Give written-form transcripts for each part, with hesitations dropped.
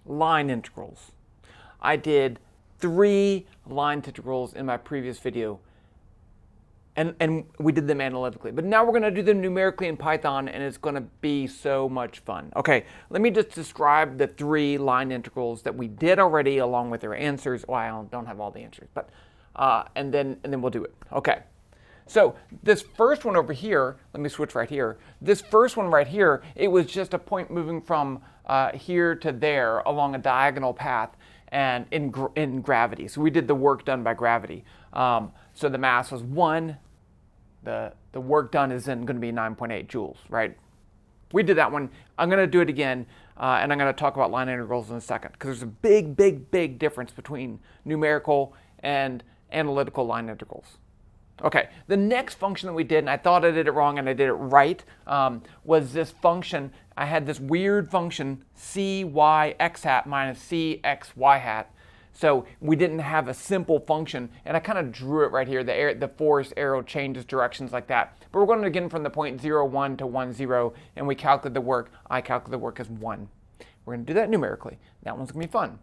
line integrals. I did 3 line integrals in my previous video, and we did them analytically. But now we're going to do them numerically in Python, and it's going to be so much fun. Okay, let me just describe the 3 line integrals that we did already along with their answers. Well, I don't have all the answers, but and then we'll do it. Okay. So this first one over here, let me switch right here. This first one right here, it was just a point moving from here to there along a diagonal path and in gravity. So we did the work done by gravity. So the mass was 1. The work done is then going to be 9.8 joules, right? We did that one. I'm going to do it again, and I'm going to talk about line integrals in a second, because there's a big, big, big difference between numerical and analytical line integrals. Okay, the next function that we did, and I thought I did it wrong and I did it right, was this function. I had this weird function, cy(x hat minus cxy hat. So we didn't have a simple function, and I kind of drew it right here. The force arrow changes directions like that. But we're going to begin from the point 0, 1 to 1, 0, and we calculate the work. I calculate the work as 1. We're going to do that numerically. That one's going to be fun.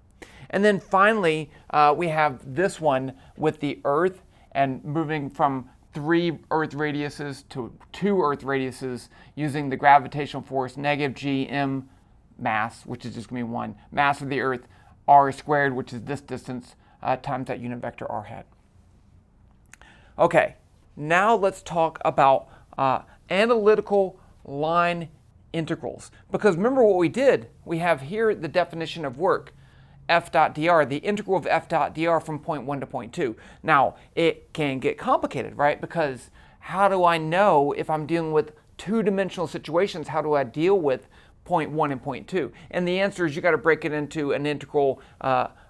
And then finally, we have this one with the Earth, and moving from 3 Earth radiuses to 2 Earth radiuses using the gravitational force negative gm mass, which is just going to be 1, mass of the Earth, r squared, which is this distance, times that unit vector r hat. Okay, now let's talk about analytical line integrals. Because remember what we did, we have here the definition of work. F dot dr, the integral of F dot dr from point 1 to point 2. Now, it can get complicated, right? Because how do I know if I'm dealing with 2-dimensional situations, how do I deal with point 1 and point 2? And the answer is you got to break it into an integral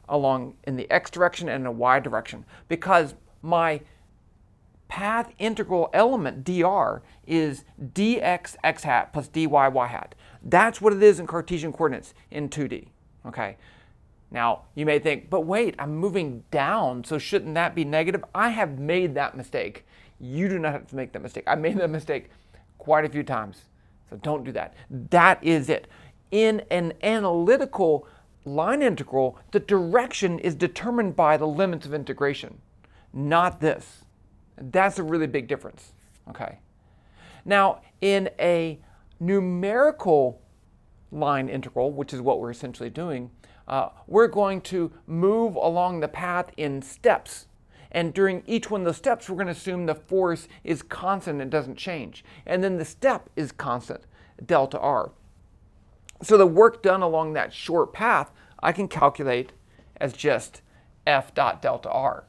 along in the x direction and the y direction. Because my path integral element dr is dx x hat plus dy y hat. That's what it is in Cartesian coordinates in 2D, okay? Now, you may think, but wait, I'm moving down, so shouldn't that be negative? I have made that mistake. You do not have to make that mistake. I made that mistake quite a few times, so don't do that. That is it. In an analytical line integral, the direction is determined by the limits of integration, not this. That's a really big difference, okay? Now, in a numerical line integral, which is what we're essentially doing, we're going to move along the path in steps. And during each one of the steps, we're going to assume the force is constant and doesn't change. And then the step is constant, delta r. So the work done along that short path, I can calculate as just F dot delta r.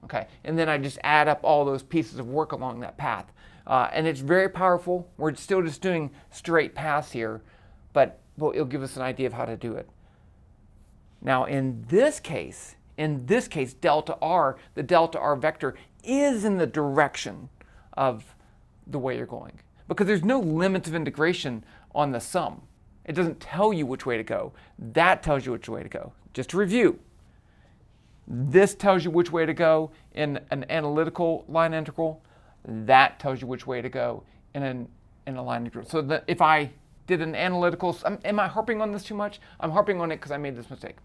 Okay? And then I just add up all those pieces of work along that path. And it's very powerful. We're still just doing straight paths here, but it'll give us an idea of how to do it. Now, in this case, delta r, the delta r vector, is in the direction of the way you're going. Because there's no limits of integration on the sum. It doesn't tell you which way to go. That tells you which way to go. Just to review, this tells you which way to go in an analytical line integral. That tells you which way to go in a line integral. So that if I did an analytical, am I harping on this too much? I'm harping on it because I made this mistake.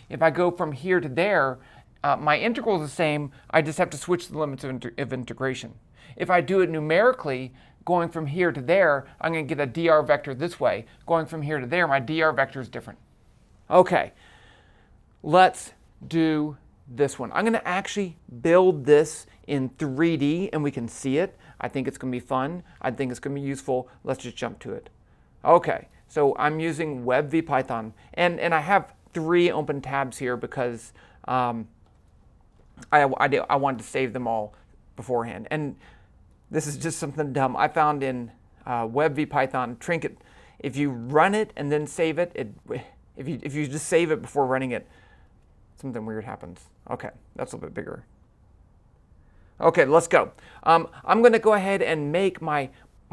If I go from here to there, my integral is the same. I just have to switch the limits of integration. If I do it numerically, going from here to there, I'm going to get a dr vector this way. Going from here to there, my dr vector is different. Okay, let's do this one. I'm going to actually build this in 3D, and we can see it. I think it's going to be fun. I think it's going to be useful. Let's just jump to it. Okay, so I'm using WebVPython, and I have 3 open tabs here because I wanted to save them all beforehand. And this is just something dumb. I found in WebVPython Trinket, if you run it and then save it, if you just save it before running it, something weird happens. Okay, that's a little bit bigger. Okay, let's go. I'm going to go ahead and make my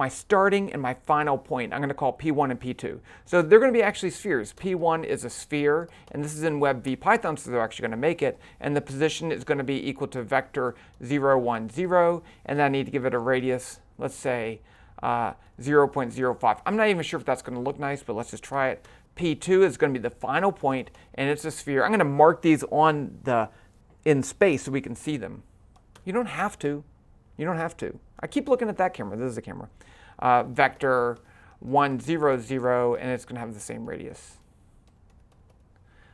starting and my final point. I'm going to call P1 and P2. So they're going to be actually spheres. P1 is a sphere, and this is in WebVPython, so they're actually going to make it. And the position is going to be equal to vector 0, 1, 0, and then I need to give it a radius, let's say 0.05. I'm not even sure if that's going to look nice, but let's just try it. P2 is going to be the final point, and it's a sphere. I'm going to mark these in space so we can see them. You don't have to. You don't have to. I keep looking at that camera. This is a camera. Vector 1, 0, 0, and it's going to have the same radius.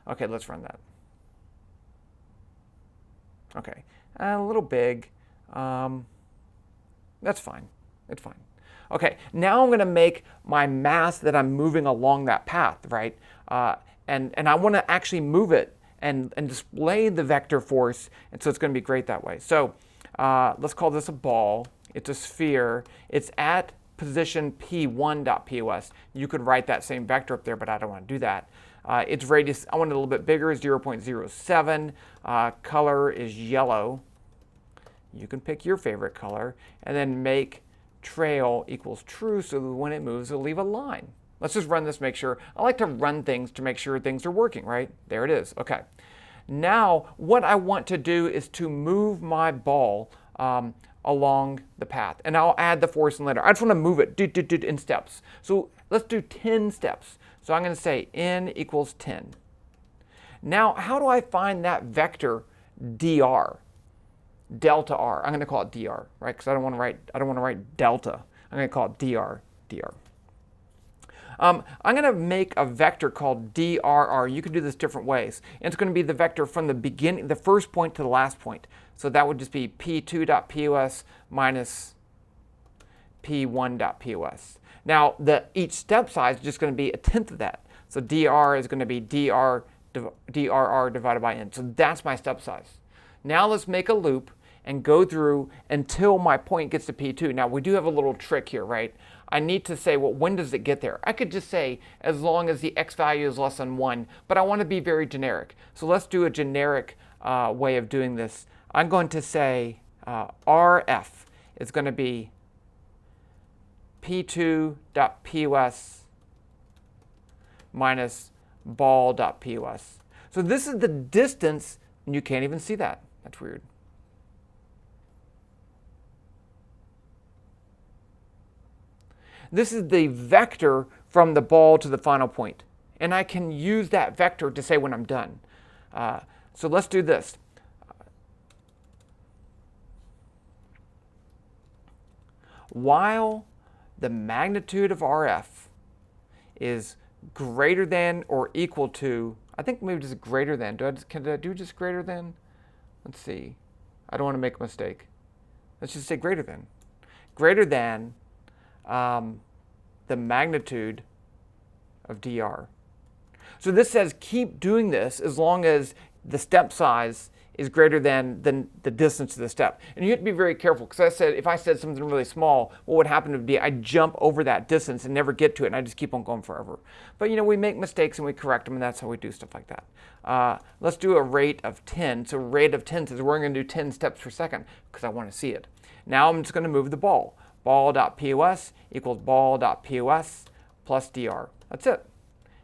Okay, let's run that. Okay, a little big. That's fine. It's fine. Okay, now I'm going to make my mass that I'm moving along that path, right? And I want to actually move it and display the vector force, and so it's going to be great that way. So let's call this a ball. It's a sphere. It's at position P1.pos. You could write that same vector up there, but I don't want to do that. Its radius, I want it a little bit bigger, 0.07. Color is yellow. You can pick your favorite color, and then make trail equals true, so that when it moves, it'll leave a line. Let's just run this, make sure. I like to run things to make sure things are working, right? There it is. Okay. Now, what I want to do is to move my ball along the path, and I'll add the force in later. I just want to move it in steps. So let's do 10 steps. So I'm going to say n equals 10. Now, how do I find that vector dr? Delta r. I'm going to call it dr, right? Because I don't want to write delta. I'm going to call it dr. I'm going to make a vector called drr. You can do this different ways. And it's going to be the vector from the beginning, the first point to the last point. So that would just be p2.pos minus p1.pos. Now, each step size is just going to be a tenth of that. So dr is going to be drr divided by n. So that's my step size. Now let's make a loop and go through until my point gets to P2. Now we do have a little trick here, right? I need to say, well, when does it get there? I could just say as long as the x value is less than 1, but I want to be very generic. So let's do a generic way of doing this. I'm going to say RF is going to be P2.pos minus ball.pos. So this is the distance, and you can't even see that. That's weird. This is the vector from the ball to the final point. And I can use that vector to say when I'm done. So let's do this. While the magnitude of RF is greater than or equal to, I think maybe just greater than. Can I do just greater than? Let's see. I don't want to make a mistake. Let's just say greater than. Greater than the magnitude of dr. So this says keep doing this as long as the step size is greater than the distance to the step. And you have to be very careful, because I said if I said something really small, what would happen would be I'd jump over that distance and never get to it, and I just keep on going forever. But we make mistakes and we correct them, and that's how we do stuff like that. Let's do a rate of 10. So rate of 10 says we're going to do 10 steps per second because I want to see it. Now I'm just going to move the ball. Ball.pos equals ball.pos plus dr. That's it.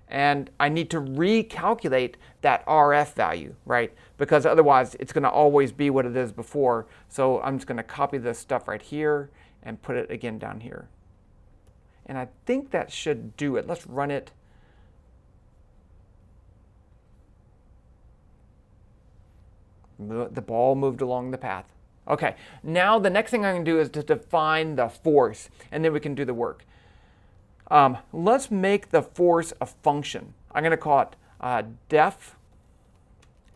And I need to recalculate that RF value, right? Because otherwise it's going to always be what it is before. So I'm just going to copy this stuff right here and put it again down here. And I think that should do it. Let's run it. The ball moved along the path. Okay, now the next thing I'm going to do is to define the force, and then we can do the work. Let's make the force a function. I'm going to call it def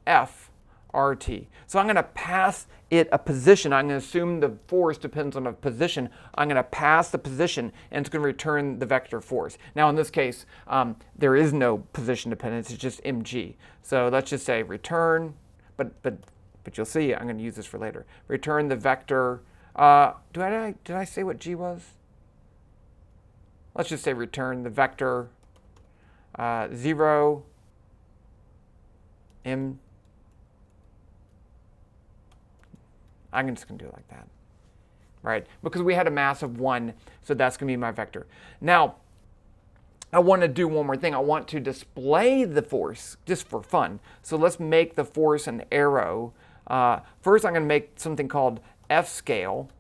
f rt. So I'm going to pass it a position. I'm going to assume the force depends on a position. I'm going to pass the position, and it's going to return the vector force. Now in this case, there is no position dependence. It's just mg. So let's just say return, but you'll see I'm going to use this for later. Return the vector. Did I say what g was? Let's just say return the vector 0 m. I'm just going to do it like that, right? Because we had a mass of 1, so that's going to be my vector. Now, I want to do one more thing. I want to display the force just for fun. So let's make the force an arrow. First, I'm going to make something called f-scale,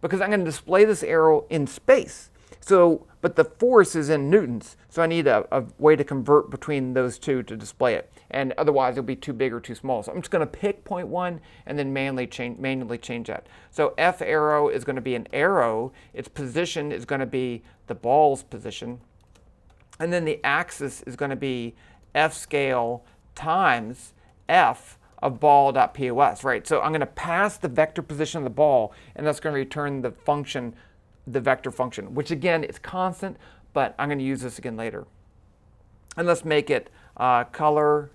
because I'm going to display this arrow in space. So, but the force is in newtons, so I need a way to convert between those two to display it. And otherwise, it'll be too big or too small. So I'm just going to pick 0.1 and then manually change that. So F arrow is going to be an arrow. Its position is going to be the ball's position. And then the axis is going to be F scale times F of ball.pos, right? So I'm going to pass the vector position of the ball, and that's going to return the function, the vector function, which again is constant, but I'm going to use this again later. And let's make it color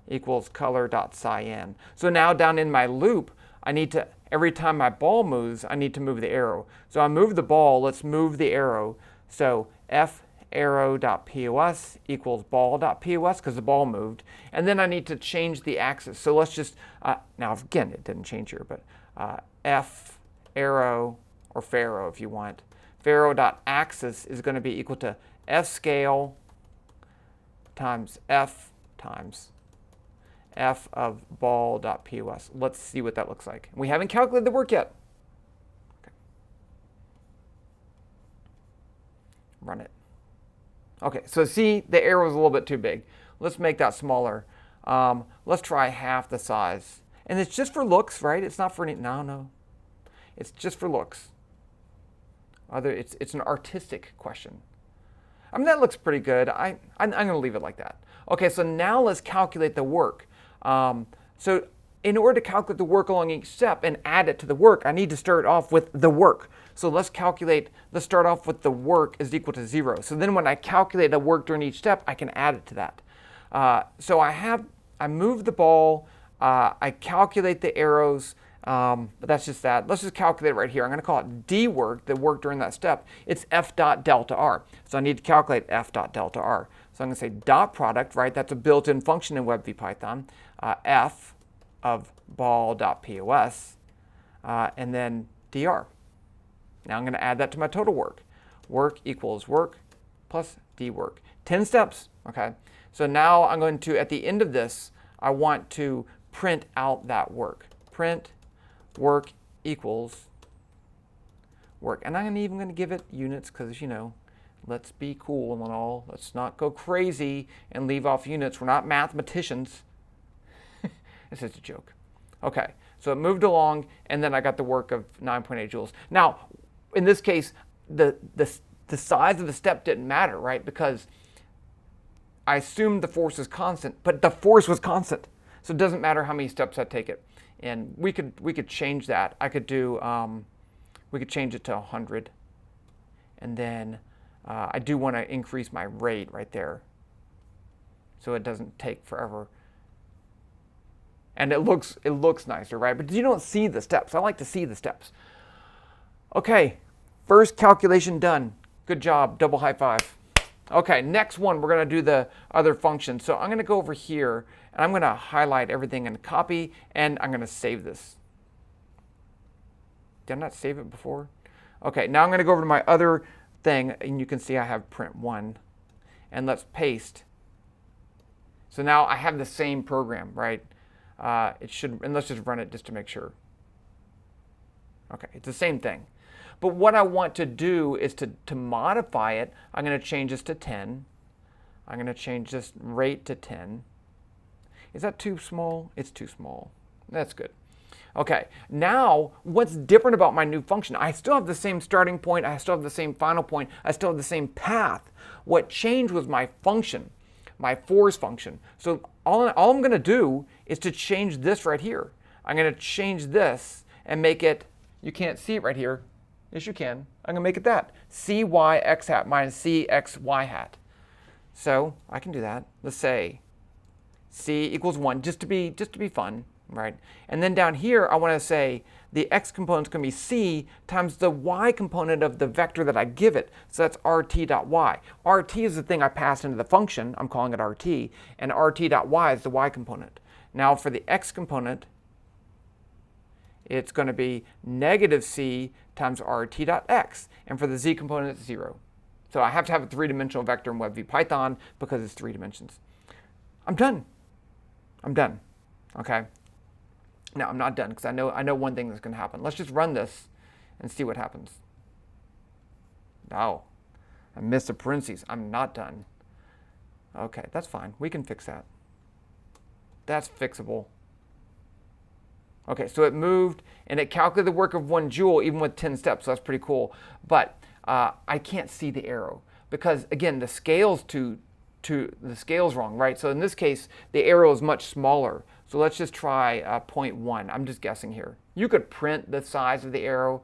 equals color.cyan. So now down in my loop, I need to, every time my ball moves, I need to move the arrow. So I move the ball, let's move the arrow. So F arrow.pos equals ball.pos because the ball moved. And then I need to change the axis. So let's just, now again, it didn't change here, but F arrow, or Pharaoh if you want, Pharaoh.axis is going to be equal to F scale times F of ball.pos. Let's see what that looks like. We haven't calculated the work yet. Okay. Run it. Okay, so see, the arrow is a little bit too big. Let's make that smaller. Let's try half the size. And it's just for looks, right? It's not for any, no. It's just for looks. It's an artistic question. I mean, that looks pretty good. I'm going to leave it like that. Okay, so now let's calculate the work. So in order to calculate the work along each step and add it to the work, I need to start off with the work. So let's start off with the work is equal to 0. So then when I calculate the work during each step, I can add it to that. So I move the ball, I calculate the arrows, but that's just that. Let's just calculate it right here. I'm going to call it D work, the work during that step. It's F dot delta R. So I need to calculate F dot delta R. So I'm going to say dot product, right? That's a built-in function in WebVPython. F of ball.pos, and then dr. Now I'm going to add that to my total work. Work equals work plus d work. 10 steps, okay? So now I'm going to, at the end of this, I want to print out that work. Print work equals work. And I'm even going to give it units because, you know, let's be cool and all. Let's not go crazy and leave off units. We're not mathematicians. It's just a joke. Okay, so it moved along, and then I got the work of 9.8 joules. Now, in this case, the size of the step didn't matter, right? Because I assumed the force is constant, but the force was constant. So it doesn't matter how many steps I take it. And we could change that. I could do, we could change it to 100. And then I do want to increase my rate right there so it doesn't take forever. And it looks nicer, right? But you don't see the steps. I like to see the steps. Okay, first calculation done. Good job, double high five. Okay, next one, we're going to do the other function. So I'm going to go over here, and I'm going to highlight everything and copy, and I'm going to save this. Did I not save it before? Okay, now I'm going to go over to my other thing, and you can see I have print1. And let's paste. So now I have the same program, right? It should, and let's just run it just to make sure. Okay, it's the same thing. But what I want to do is to modify it. I'm going to change this to 10. I'm going to change this rate to 10. Is that too small? It's too small. That's good. Okay, now what's different about my new function? I still have the same starting point. I still have the same final point. I still have the same path. What changed was my function, my force function. So all I'm going to do is to change this right here. I'm going to change this and make it, you can't see it right here. Yes, you can. I'm going to make it that. cy x hat minus cx y hat. So I can do that. Let's say c equals 1, just to be fun, right? And then down here, I want to say the x component is going to be c times the y component of the vector that I give it. So that's rt.y. rt is the thing I pass into the function. I'm calling it rt. And rt.y is the y component. Now for the x component, it's going to be negative c times rt.x. And for the z component, it's 0. So I have to have a three-dimensional vector in WebVPython because it's 3 dimensions. I'm done. I'm done. Okay? Now, I'm not done because I know one thing that's going to happen. Let's just run this and see what happens. Oh, I missed a parentheses. I'm not done. Okay, that's fine. We can fix that. That's fixable. Okay, so it moved and it calculated the work of 1 joule even with 10 steps. So that's pretty cool. But I can't see the arrow because again the scale's the scale's wrong, right? So in this case the arrow is much smaller. So let's just try 0.1. I'm just guessing here. You could print the size of the arrow.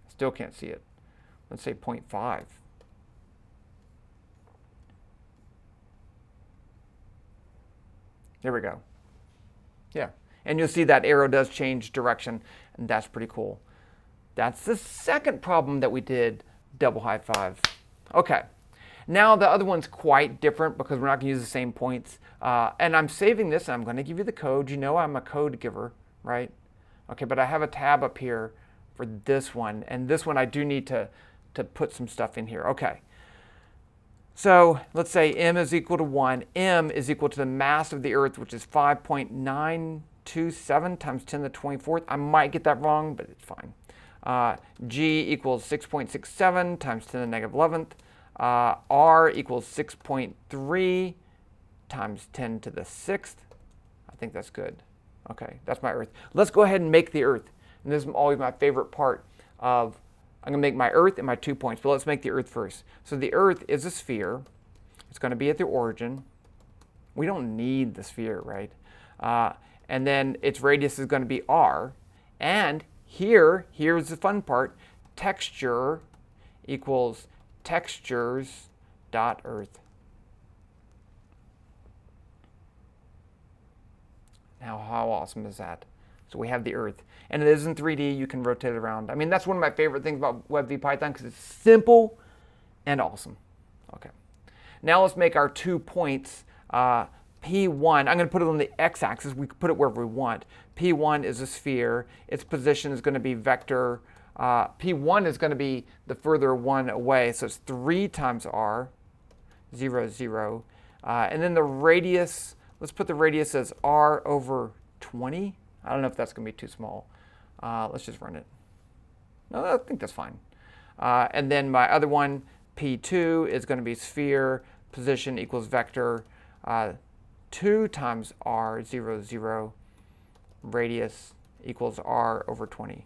Still can't see it. Let's say 0.5. There we go. Yeah. And you'll see that arrow does change direction, and that's pretty cool. That's the second problem that we did. Double high five. Okay. Now the other one's quite different because we're not going to use the same points. And I'm saving this, and I'm going to give you the code. You know I'm a code giver, right? Okay, but I have a tab up here for this one, and this one I do need to put some stuff in here. Okay. So let's say m is equal to 1. M is equal to the mass of the Earth, which is 5.927 times 10 to the 24th. I might get that wrong, but it's fine. G equals 6.67 times 10 to the negative 11th. R equals 6.3 times 10 to the 6th. I think that's good. Okay, that's my Earth. Let's go ahead and make the Earth. And this is always my favorite part of, I'm going to make my Earth and my 2 points, but let's make the Earth first. So the Earth is a sphere. It's going to be at the origin. We don't need the sphere, right? And then its radius is going to be r. And here's the fun part, texture equals textures dot Earth. Now, how awesome is that? So we have the Earth. And it is in 3D. You can rotate it around. I mean, that's one of my favorite things about WebVPython because it's simple and awesome. Okay. Now let's make our 2 points. P1, I'm going to put it on the x-axis. We can put it wherever we want. P1 is a sphere. Its position is going to be vector. P1 is going to be the further one away. So it's 3 times r, 0, 0. And then the radius, let's put the radius as r over 20. I don't know if that's going to be too small. Let's just run it. No, I think that's fine. And then my other one, P2, is going to be sphere, position equals vector, 2 times r, 0, 0, radius equals r over 20.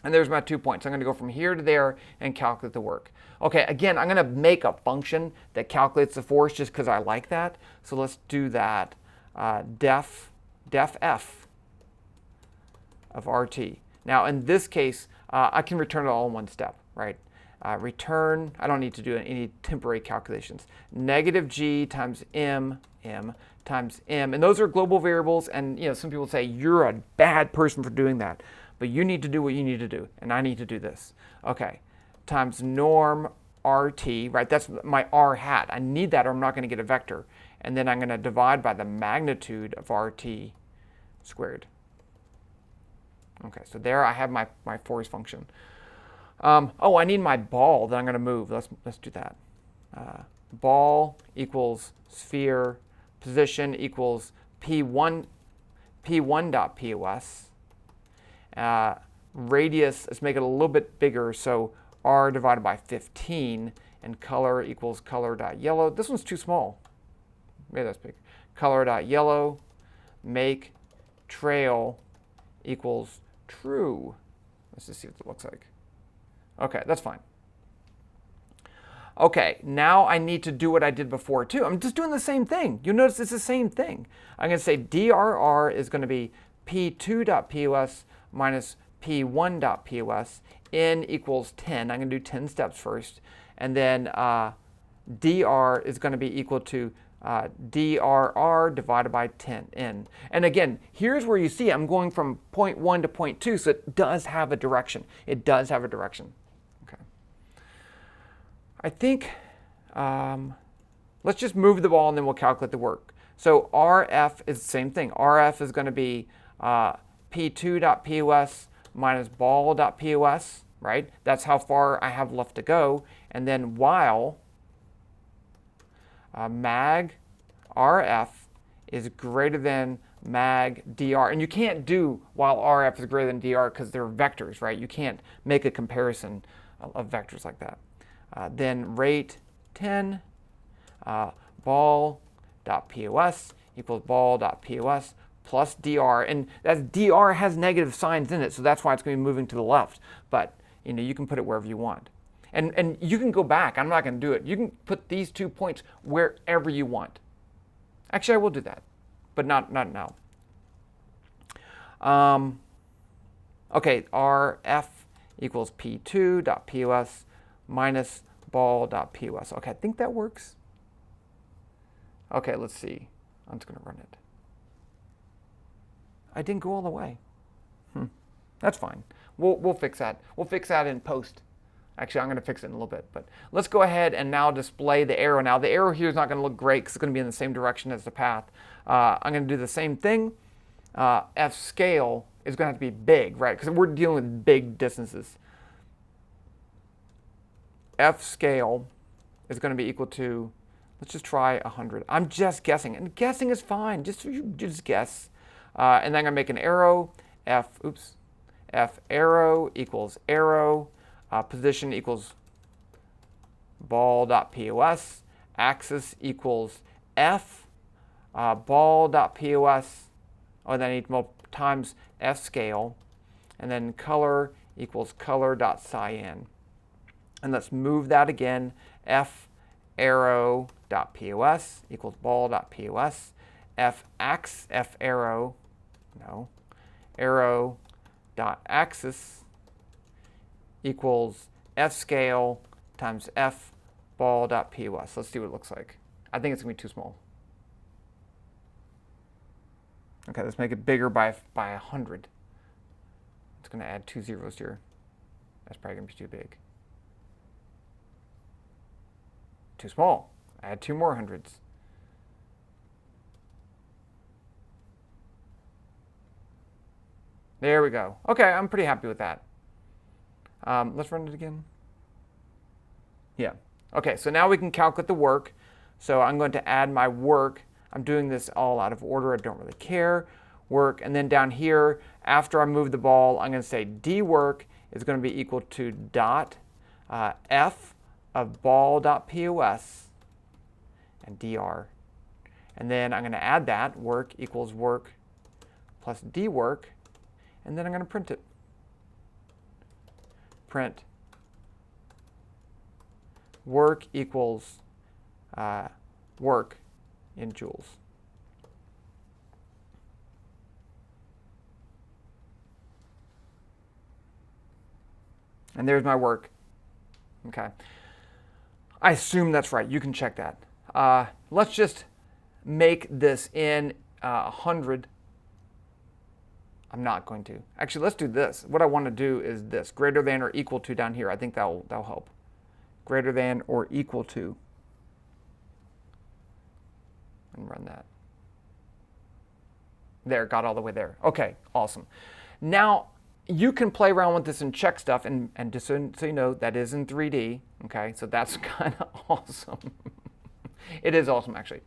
And there's my 2 points. I'm going to go from here to there and calculate the work. Okay, again, I'm going to make a function that calculates the force just because I like that. So let's do that. Def f of rt. Now in this case, I can return it all in one step, right? Return, I don't need to do any temporary calculations. Negative g times m times m, and those are global variables. And you know, some people say you're a bad person for doing that, but you need to do what you need to do, and I need to do this. Okay, times norm rt, right? That's my r hat. I need that, or I'm not going to get a vector. And then I'm going to divide by the magnitude of rt squared. Okay, so there I have my force function. Oh, I need my ball that I'm going to move. Let's do that. Ball equals sphere, position equals p1 dot pos. Radius, let's make it a little bit bigger, so r divided by 15, and color equals color dot yellow. This one's too small. Maybe that's big. Color dot yellow, make trail equals true. Let's just see what it looks like. Okay, that's fine. Okay, now I need to do what I did before too. I'm just doing the same thing. You'll notice it's the same thing. I'm going to say drr is going to be p2.pos minus p1.pos. N equals 10. I'm going to do 10 steps first. And then dr is going to be equal to drr divided by 10n. And again, here's where you see I'm going from point 1 to point 2, so it does have a direction. It does have a direction. Okay. I think, let's just move the ball and then we'll calculate the work. So RF is the same thing. RF is going to be p2.pos minus ball.pos, right? That's how far I have left to go. And then while mag RF is greater than mag dr. And you can't do while rf is greater than dr because they're vectors, right? You can't make a comparison of vectors like that. Then rate 10 ball.pos equals ball.pos plus dr. And that dr has negative signs in it, so that's why it's going to be moving to the left. But you can put it wherever you want. And you can go back. I'm not going to do it. You can put these 2 points wherever you want. Actually, I will do that, but not now. Okay, rf equals p2.pos minus ball.pos. Okay, I think that works. Okay, let's see. I'm just going to run it. I didn't go all the way. That's fine. We'll fix that. We'll fix that in post. Actually, I'm going to fix it in a little bit. But let's go ahead and now display the arrow. Now, the arrow here is not going to look great because it's going to be in the same direction as the path. I'm going to do the same thing. F scale is going to have to be big, right? Because we're dealing with big distances. F scale is going to be equal to, let's just try 100. I'm just guessing. And guessing is fine. Just guess. And then I'm going to make an arrow. F arrow equals arrow. Position equals ball.pos. Axis equals F ball.pos. Oh, then I need times F scale. And then color equals color.cyan. And let's move that again. F arrow.pos equals ball.pos. F arrow, no, arrow.axis equals F scale times F ball.pos. Let's see what it looks like. I think it's going to be too small. Okay, let's make it bigger by 100. It's going to add 2 zeros here. That's probably going to be too big. Too small. Add 2 more hundreds. There we go. Okay, I'm pretty happy with that. Let's run it again. Yeah. Okay, so now we can calculate the work. So I'm going to add my work. I'm doing this all out of order. I don't really care. Work. And then down here, after I move the ball, I'm going to say d work is going to be equal to dot f of ball.pos and dr. And then I'm going to add that. Work equals work plus d work. And then I'm going to print it. Print work equals work in joules. And there's my work. Okay. I assume that's right. You can check that. Let's just make this in 100. I'm not going to. Actually, let's do this. What I want to do is this. Greater than or equal to down here. I think that'll help. Greater than or equal to. And run that. There, got all the way there. Okay, awesome. Now, you can play around with this and check stuff. And just so you know, that is in 3D. Okay, so that's kind of awesome. It is awesome, actually.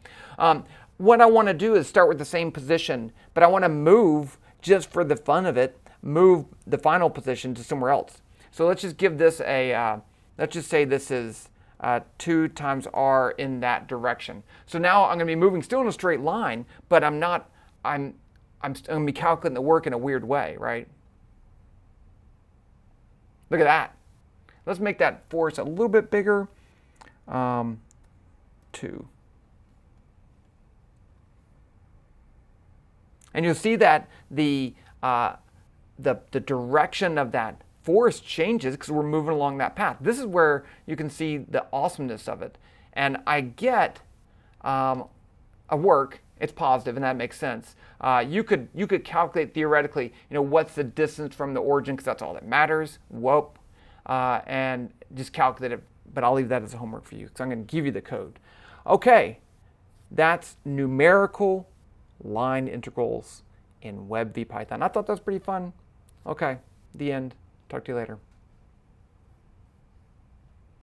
What I want to do is start with the same position, but I want to move, just for the fun of it, move the final position to somewhere else. So let's just give this a, let's just say this is 2 times r in that direction. So now I'm going to be moving still in a straight line, but I'm going to be calculating the work in a weird way, right? Look at that. Let's make that force a little bit bigger. 2. And you'll see that the direction of that force changes because we're moving along that path. This is where you can see the awesomeness of it. And I get a work. It's positive, and that makes sense. You could calculate theoretically, what's the distance from the origin, because that's all that matters. Whoop, and just calculate it. But I'll leave that as a homework for you, because I'm going to give you the code. Okay, that's numerical line integrals in WebVPython. I thought that was pretty fun. Okay, the end. Talk to you later.